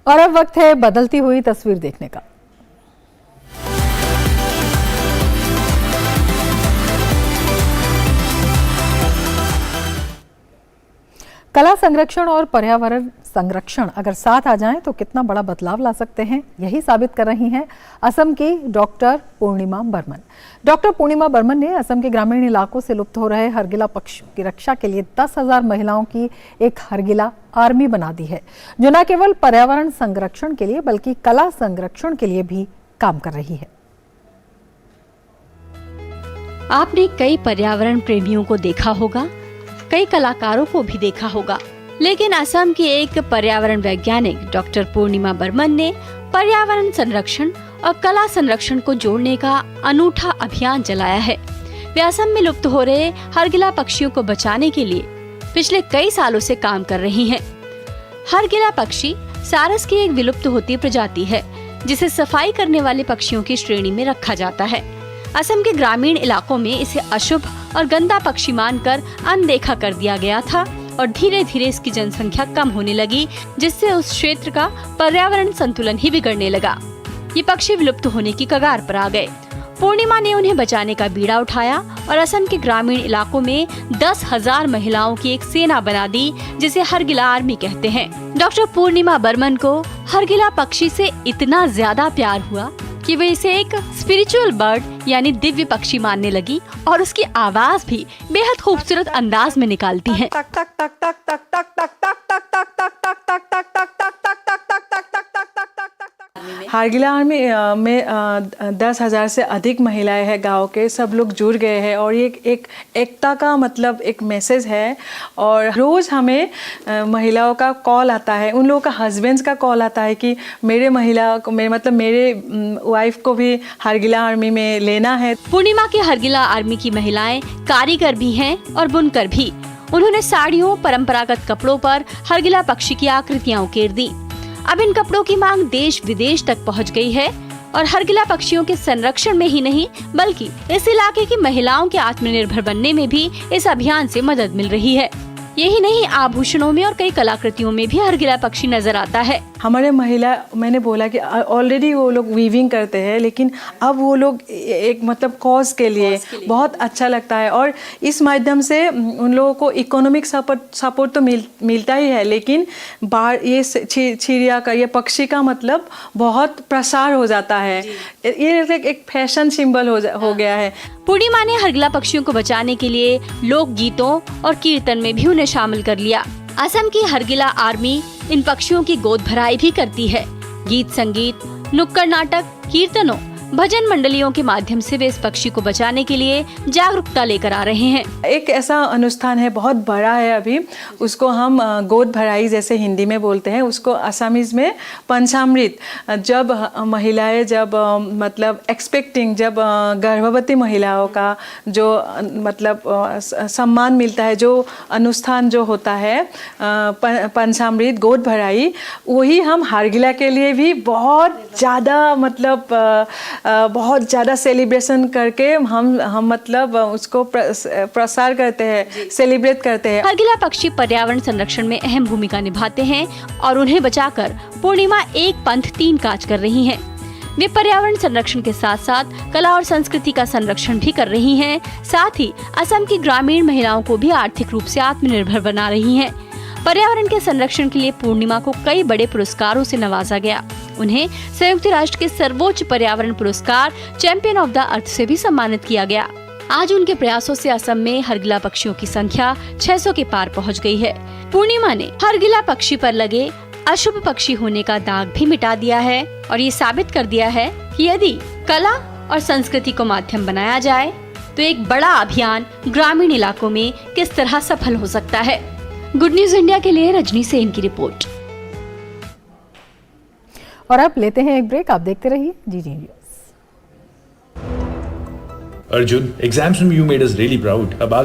और अब वक्त है बदलती हुई तस्वीर देखने का। कला संरक्षण और पर्यावरण संरक्षण अगर साथ आ जाएं तो कितना बड़ा बदलाव ला सकते हैं, यही साबित कर रही हैं असम की डॉक्टर पूर्णिमा बर्मन। डॉक्टर पूर्णिमा बर्मन ने असम के ग्रामीण इलाकों से लुप्त हो रहे हरगिला पक्षियों की रक्षा के लिए 10,000 महिलाओं की एक हरगिला आर्मी बना दी है, जो न केवल पर्यावरण संरक्षण के लिए बल्कि कला संरक्षण के लिए भी काम कर रही है। आपने कई पर्यावरण प्रेमियों को देखा होगा, कई कलाकारों को भी देखा होगा, लेकिन असम की एक पर्यावरण वैज्ञानिक डॉक्टर पूर्णिमा बर्मन ने पर्यावरण संरक्षण और कला संरक्षण को जोड़ने का अनूठा अभियान चलाया है। वे असम में लुप्त हो रहे हरगिला पक्षियों को बचाने के लिए पिछले कई सालों से काम कर रही हैं। हरगिला पक्षी सारस की एक विलुप्त होती प्रजाति है, जिसे सफाई करने वाले पक्षियों की श्रेणी में रखा जाता है। असम के ग्रामीण इलाकों में इसे अशुभ और गंदा पक्षी मानकर अनदेखा कर दिया गया था और धीरे धीरे इसकी जनसंख्या कम होने लगी, जिससे उस क्षेत्र का पर्यावरण संतुलन ही बिगड़ने लगा। ये पक्षी विलुप्त होने की कगार पर आ गए। पूर्णिमा ने उन्हें बचाने का बीड़ा उठाया और असम के ग्रामीण इलाकों में 10,000 महिलाओं की एक सेना बना दी, जिसे हरगिला आर्मी कहते हैं। डॉक्टर पूर्णिमा बर्मन को हरगिला पक्षी से इतना ज्यादा प्यार हुआ कि वे इसे एक स्पिरिचुअल बर्ड यानी दिव्य पक्षी मानने लगी और उसकी आवाज भी बेहद खूबसूरत अंदाज में निकालती है। हरगिला आर्मी में 10,000 से अधिक महिलाएं हैं गांव के, सब लोग जुड़ गए हैं और ये एक एकता का मतलब एक मैसेज है। और रोज़ हमें महिलाओं का कॉल आता है, उन लोगों का हस्बैंड्स का कॉल आता है कि मेरे महिला को मेरे वाइफ को भी हरगिला आर्मी में लेना है। पूर्णिमा के हरगिला आर्मी की महिलाएं कारीगर भी हैं और बुनकर भी। उन्होंने साड़ियों, परंपरागत कपड़ों पर हरगिला पक्षी की आकृतियां उकेर दी। अब इन कपड़ों की मांग देश विदेश तक पहुंच गई है और हरगिला पक्षियों के संरक्षण में ही नहीं बल्कि इस इलाके की महिलाओं के आत्मनिर्भर बनने में भी इस अभियान से मदद मिल रही है। यही नहीं, आभूषणों में और कई कलाकृतियों में भी हरगिला पक्षी नजर आता है। हमारे महिला, मैंने बोला कि ऑलरेडी वो लोग वीविंग करते हैं, लेकिन अब वो लोग एक मतलब कॉज के लिए बहुत अच्छा लगता है और इस माध्यम से उन लोगों को इकोनॉमिक सपोर्ट तो मिलता ही है, लेकिन बाहर ये चिड़िया का, ये पक्षी का मतलब बहुत प्रसार हो जाता है। ये एक फैशन सिंबल हो गया है। पूर्णिमा ने हरगिला पक्षियों को बचाने के लिए लोक गीतों और कीर्तन में भी उन्हें शामिल कर लिया। असम की हरगिला आर्मी इन पक्षियों की गोद भराई भी करती है। गीत संगीत, नुक्कड़ नाटक, कीर्तनों, भजन मंडलियों के माध्यम से वे इस पक्षी को बचाने के लिए जागरूकता लेकर आ रहे हैं। एक ऐसा अनुष्ठान है, बहुत बड़ा है अभी, उसको हम गोद भराई जैसे हिंदी में बोलते हैं, उसको असमीज में पंचामृत। जब महिलाएं मतलब एक्सपेक्टिंग, जब गर्भवती महिलाओं का जो मतलब सम्मान मिलता है, जो अनुष्ठान जो होता है पंचामृत, गोद भराई, वही हम हरगिला के लिए भी बहुत ज़्यादा मतलब बहुत ज़्यादा सेलिब्रेशन करके हम मतलब उसको प्रसार करते हैं, सेलिब्रेट करते हैं। हरगिला पक्षी पर्यावरण संरक्षण में अहम भूमिका निभाते हैं और उन्हें बचाकर पूर्णिमा एक पंथ तीन काज कर रही हैं। वे पर्यावरण संरक्षण के साथ साथ कला और संस्कृति का संरक्षण भी कर रही हैं। साथ ही असम की ग्रामीण महिलाओं को भी आर्थिक रूप से आत्मनिर्भर बना रही हैं। पर्यावरण के संरक्षण के लिए पूर्णिमा को कई बड़े पुरस्कारों से नवाजा गया। उन्हें संयुक्त राष्ट्र के सर्वोच्च पर्यावरण पुरस्कार चैंपियन ऑफ द अर्थ से भी सम्मानित किया गया। आज उनके प्रयासों से असम में हरगिला पक्षियों की संख्या 600 के पार पहुंच गई है। पूर्णिमा ने हरगिला पक्षी पर लगे अशुभ पक्षी होने का दाग भी मिटा दिया है और ये साबित कर दिया है कि यदि कला और संस्कृति को माध्यम बनाया जाए तो एक बड़ा अभियान ग्रामीण इलाकों में किस तरह सफल हो सकता है। गुड न्यूज इंडिया के लिए रजनी सेन की रिपोर्ट। और अब लेते हैं एक ब्रेक, आप देखते रहिए GG न्यूज़। अर्जुन, एग्जाम्स में you made us really proud. अब आगे